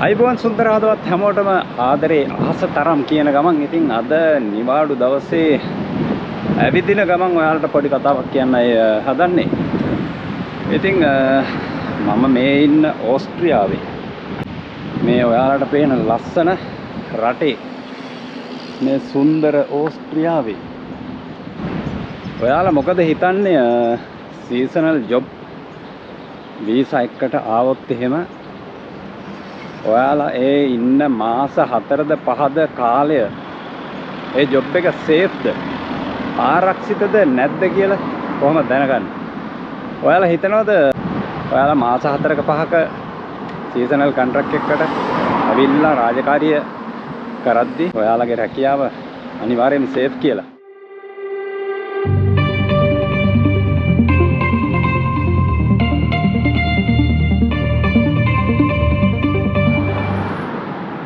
අයිබෝන් සුන්දර හදවත් හැමෝටම ආදරේ අහස තරම් කියන ගමන් ඉතින් අද නිවාඩු දවසේ ඇවිදින ගමන් ඔයාලට පොඩි කතාවක් කියන්නයි හදන්නේ. ඉතින් මම මේ ඉන්න ඕස්ට්‍රියාවේ මේ ඔයාලට පේන ලස්සන රටේ මේ සුන්දර ඕස්ට්‍රියාවේ ඔයාලා මොකද හිතන්නේ සීසනල් ජොබ් වීසා එකකට ආවොත් එහෙම ඔයාලා ඒ ඉන්න මාස 4ද 5ද කාලය ඒ ජොබ් එක සේෆ්ද ආරක්ෂිතද නැද්ද කියලා කොහොමද දැනගන්නේ? ඔයාලා හිතනවද ඔයාලා මාස 4ක 5ක සීසනල් කොන්ට්‍රැක්ට් එකකට අවිල්ලා රාජකාරිය කරද්දි ඔයාලගේ රැකියාව අනිවාර්යයෙන්ම සේෆ් කියලා?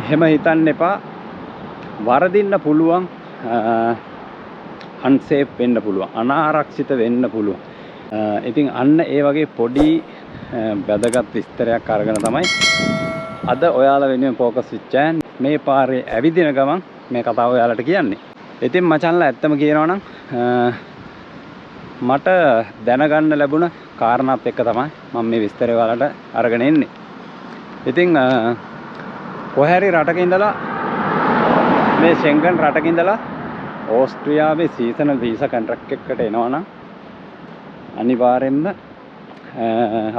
එහෙම හිතන්න එපා. වරදින්න පුළුවන්, අන්සේෆ් වෙන්න පුළුවන්, අනාරක්ෂිත වෙන්න පුළුවන්. ඉතින් අන්න ඒ වගේ පොඩි වැදගත් විස්තරයක් අරගෙන තමයි අද ඔයාලා වෙනුවෙන් ફોකස් විච්චයන් මේ පාරේ ඇවිදින ගමන් මේ කතාව ඔයාලට කියන්නේ. ඉතින් මචංලා ඇත්තම කියනවා නම් මට දැනගන්න ලැබුණ කාරණාත් එක්ක තමයි මම මේ විස්තරය ඔයාලට අරගෙන එන්නේ. ඉතින් කොහේරි රටක ඉඳලා මේ ෂෙන්ගන් රටක ඉඳලා ඕස්ට්‍රියාවේ සීසනල් වීසා කොන්ට්‍රැක්ට් එකකට එනවා නම් අනිවාර්යෙන්ම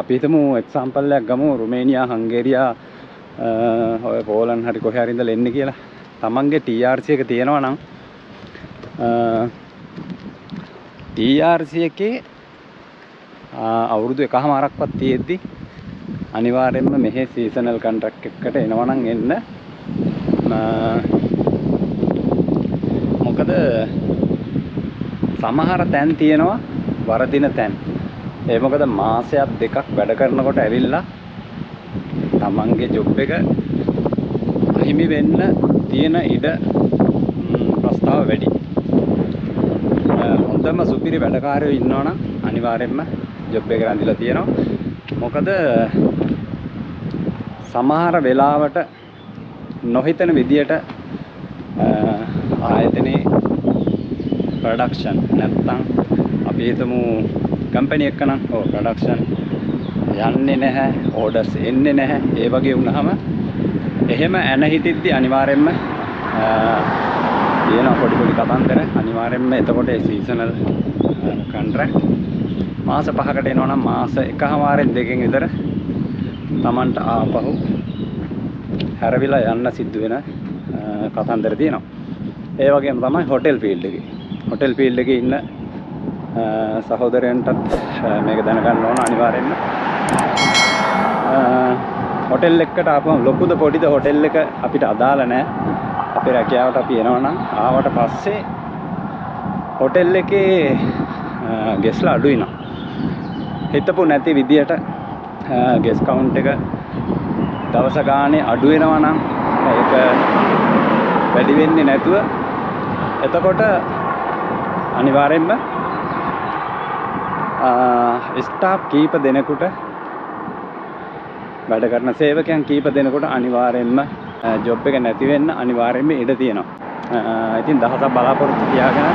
අපි හිතමු එක්සැම්පල් එකක් ගමු රුමේනියා හංගේරියා ඔය පෝලන්ඩ් හරි කොහේ හරි ඉඳලා එන්නේ කියලා. තමන්ගේ TRC එක තියෙනවා නම් TRC එකේ අවුරුදු 1කමාරක්වත් තියෙද්දි අනිවාර්යෙන්ම මෙහි සීසනල් කොන්ට්‍රැක්ට් එකකට එනවා නම් එන්න. මොකද සමහර තැන් තියෙනවා වරදින තැන්. ඒ මොකද මාසයක් දෙකක් වැඩ කරනකොට ඇවිල්ලා තමන්ගේ ජොබ් එක අහිමි වෙන්න තියෙන ඉඩ ප්‍රස්තාව වැඩි. හොඳම සුපිරි වැඩකාරයෝ ඉන්නවනම් අනිවාර්යෙන්ම ජොබ් එක රැඳිලා තියෙනවා. මොකද සමහර වෙලාවට නොහිතන විදියට ආයතනයේ ප්‍රොඩක්ෂන් නැත්තම් අපි හිතමු කම්පැනි එක නම් ප්‍රොඩක්ෂන් යන්නේ නැහැ, ඕඩර්ස් එන්නේ නැහැ. ඒ වගේ වුණාම එහෙම ඇන හිටිද්දි අනිවාර්යෙන්ම තියෙන පොඩි කතන්දර අනිවාර්යෙන්ම එතකොට ඒ සීසනල් කොන්ට්‍රැක්ට් මාස 5කට එනවා නම් මාස 1කමාරෙන් දෙකෙන් විතර තමන්ට ආපහු හැරවිලා යන්න සිද්ධ වෙන කතන්දර තියෙනවා. ඒ වගේම තමයි හොටෙල් ෆීල්ඩ් එකේ. හොටෙල් ෆීල්ඩ් එකේ ඉන්න සහෝදරයන්ටත් මේක දැනගන්න ඕන අනිවාර්යෙන්ම. හොටෙල් එකකට ආපුවම ලොකුද පොඩිද හොටෙල් එක අපිට අදාළ නැහැ. අපේ රැකියාවට අපි එනවා නම් ආවට පස්සේ හොටෙල් එකේ ගෙස්ලා අඩු වෙනවා. හිතපු නැති විදියට ගෙස් කවුන්ට් එක දවස ගානේ අඩු වෙනවා නම් ඒක වැඩි වෙන්නේ නැතුව එතකොට අනිවාර්යෙන්ම ස්ටාෆ් කීප දෙනෙකුට වැඩ කරන සේවකයන් කීප දෙනෙකුට අනිවාර්යෙන්ම ජොබ් එක නැති වෙන්න අනිවාර්යෙන්ම ඉඩ තියෙනවා. ඉතින් දහසක් බලාපොරොත්තු තියාගෙන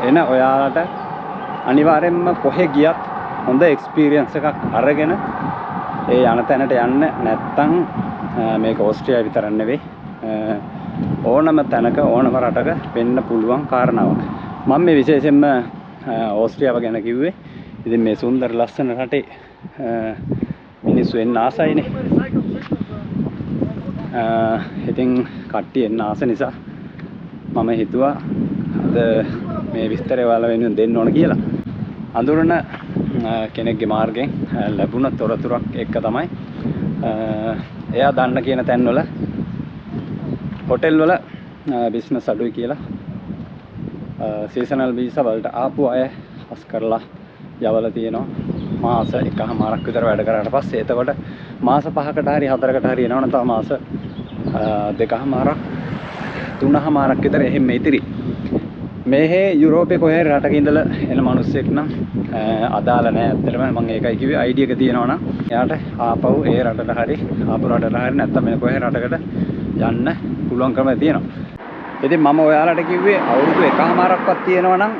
එන ඔයාලට අනිවාර්යෙන්ම කොහෙ ගියත් හොඳ එක්ස්පීරියන්ස් එකක් අරගෙන ඒ යන තැනට යන්න. නැත්තම් මේක ඕස්ට්‍රියාව විතරක් නෙවෙයි ඕනම තැනක ඕනම රටක වෙන්න පුළුවන් කාරණාවක්. මම මේ විශේෂයෙන්ම ඕස්ට්‍රියාව ගැන කිව්වේ. ඉතින් මේ සුන්දර ලස්සන රටේ මිනිස්සු එන්න ආසයිනේ. ඉතින් කට්ටිය එන්න ආස නිසා මම හිතුවා අද මේ විස්තරය ඔයාලා වෙනුවෙන් දෙන්න ඕන කියලා. අඳුරන කෙනෙක්ගේ මාර්ගයෙන් ලැබුණ තොරතුරක් එක්ක තමයි එයා දන්න කියන තැන්වල හොටෙල් වල බිස්නස් අඩුයි කියලා සීසනල් වීසා වලට ආපු අය හස් කරලා යවලා තියෙනවා. මාස 1කමාරක් විතර වැඩ කරාට පස්සේ එතකොට මාස 5කට හරි 4කට හරි එනවනම් තව මාස 2කමාරක් 3කමාරක් විතර එහෙම ඉතිරි. මේ යුරෝපේ කොහේ රටක ඉඳලා එන මිනිස්සෙක් නම් අදාළ නැහැ. ඇත්තටම මම ඒකයි කිව්වේ ID එක තියෙනවා නම් එයාට ආපහු ඒ රටට හරි ආපහු රටට හරි නැත්නම් මේ කොහේ රටකට යන්න පුළුවන්කම තියෙනවා. ඉතින් මම ඔයාලට කිව්වේ අවුරුදු එකමාරක්වත් තියෙනවා නම්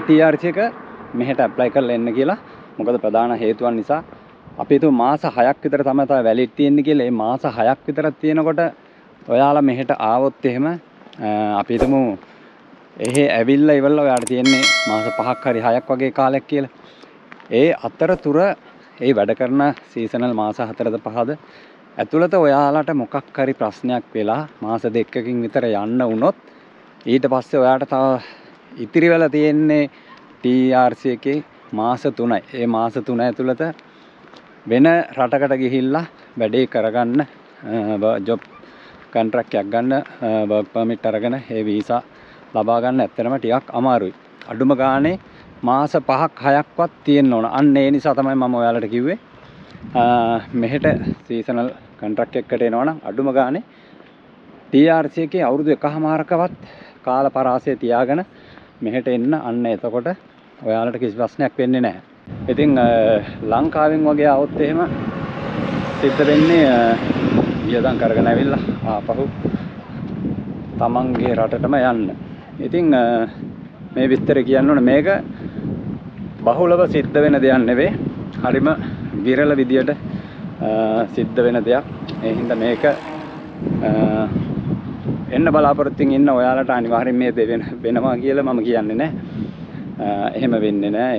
TRC එක මෙහෙට ඇප්ලයි කරලා එන්න කියලා. මොකද ප්‍රධාන හේතුවක් නිසා අපි හිතුව මාස 6ක් විතර තමයි වැලිඩ් තියෙන්නේ කියලා. ඒ මාස 6ක් විතරක් තියෙනකොට ඔයාලා මෙහෙට ආවොත් එහෙම අපි හිතමු එහෙ ඇවිල්ලා ඉවරලා ඔයාලට තියෙන්නේ මාස 5ක් හරි 6ක් වගේ කාලයක් කියලා. ඒ අතරතුර ඒ වැඩ කරන සීසනල් මාස 4ද 5ද ඇතුළත ඔයාලට මොකක් හරි ප්‍රශ්නයක් වෙලා මාස 2කින් විතර යන්න වුණොත් ඊට පස්සේ ඔයාලට තව ඉතිරි වෙලා තියෙන්නේ TRC එකේ මාස 3යි. ඒ මාස 3 ඇතුළත වෙන රටකට ගිහිල්ලා වැඩේ කරගන්න ජොබ් කොන්ට්‍රැක්ට් එකක් ගන්න වර්ක් පර්මිට් අරගෙන ඒ වීසා ලබා ගන්න ඇත්තටම ටිකක් අමාරුයි. අඩුම ගානේ මාස 5ක් 6ක්වත් තියෙන්න ඕන. අන්න ඒ නිසා තමයි මම ඔයාලට කිව්වේ මෙහෙට සීසනල් කොන්ට්‍රැක්ට් එකකට එනවා නම් අඩුම ගානේ TRC එකේ අවුරුදු එකමාරකවත් කාල පරාසය තියාගෙන මෙහෙට එන්න. අන්න එතකොට ඔයාලට කිසි ප්‍රශ්නයක් වෙන්නේ නැහැ. ඉතින් ලංකාවෙන් වගේ આવොත් එහෙම සිද්ධ වෙන්නේ වියදම් කරගෙන ඇවිල්ලා ආපහු තමන්ගේ රටටම යන්න. ඉතින් මේ විස්තර කියන්න ඕනේ මේක බහුලව සිද්ධ වෙන දෙයක් නෙවෙයි. හරිම විරල විදියට සිද්ධ වෙන දෙයක්. ඒ හින්දා මේක එන්න බලාපොරොත්තුෙන් ඉන්න ඔයාලට අනිවාර්යෙන් මේ වෙනවා කියලා මම කියන්නේ නැහැ. එහෙම වෙන්නේ නැහැ.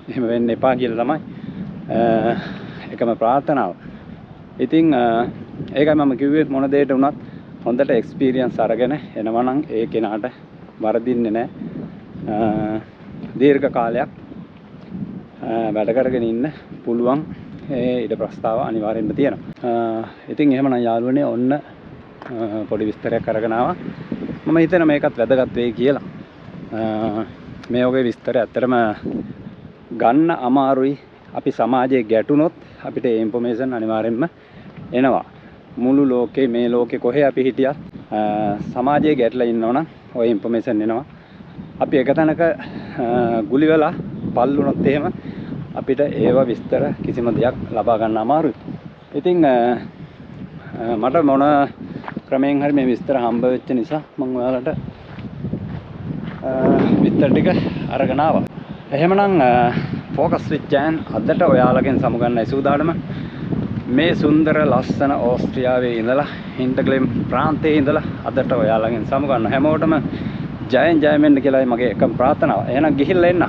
එහෙම වෙන්න එපා කියලා තමයි එකම ප්‍රාර්ථනාව. ඉතින් ඒකයි මම කිව්වේ මොන දෙයකට වුණත් හොඳට එක්ස්පීරියන්ස් අරගෙන එනවා නම් ඒ කෙනාට වරදින්නේ නැහැ. දීර්ඝ කාලයක් වැඩ කරගෙන ඉන්න පුළුවන් ඊට ප්‍රස්තාව අනිවාර්යෙන්ම තියෙනවා. ඉතින් එහෙමනම් යාළුවනේ ඔන්න පොඩි විස්තරයක් අරගෙන ආවා. මම හිතනවා මේකත් වැදගත් වෙයි කියලා. මේ වගේ විස්තර ඇත්තටම ගන්න අමාරුයි. අපි සමාජයේ ගැටුනොත් අපිට ඒ ඉන්ෆෝමේෂන් අනිවාර්යෙන්ම එනවා. මුළු ලෝකේ මේ ලෝකේ කොහේ අපි හිටියත් සමාජයේ ගැටලා ඉන්නවනම් ওই ඉන්ෆෝමේෂන් එනවා. අපි එක තැනක ගුලි වෙලා පල්ලුනොත් එහෙම අපිට ඒව විස්තර කිසිම දෙයක් ලබා ගන්න අමාරුයි. ඉතින් මට මොන ක්‍රමයෙන් හරි මේ විස්තර හම්බ වෙච්ච නිසා මම ඔයාලට විස්තර ටික අරගෙන ආවා. එහෙමනම් ෆෝකස් විත් ජෑන් අදට ඔයාලගෙන් සමුගන්නයි සූදානම. මේ සුන්දර ලස්සන ඕස්ට්‍රියාවේ ඉඳලා හින්ටග්ලෙම් ප්‍රාන්තයේ ඉඳලා අදට ඔයාලගෙන් සමුගන්න හැමෝටම ජයෙන් ජය වෙන්න කියලායි මගේ එකම ප්‍රාර්ථනාව. එහෙනම් ගිහිල්ලා එන්න.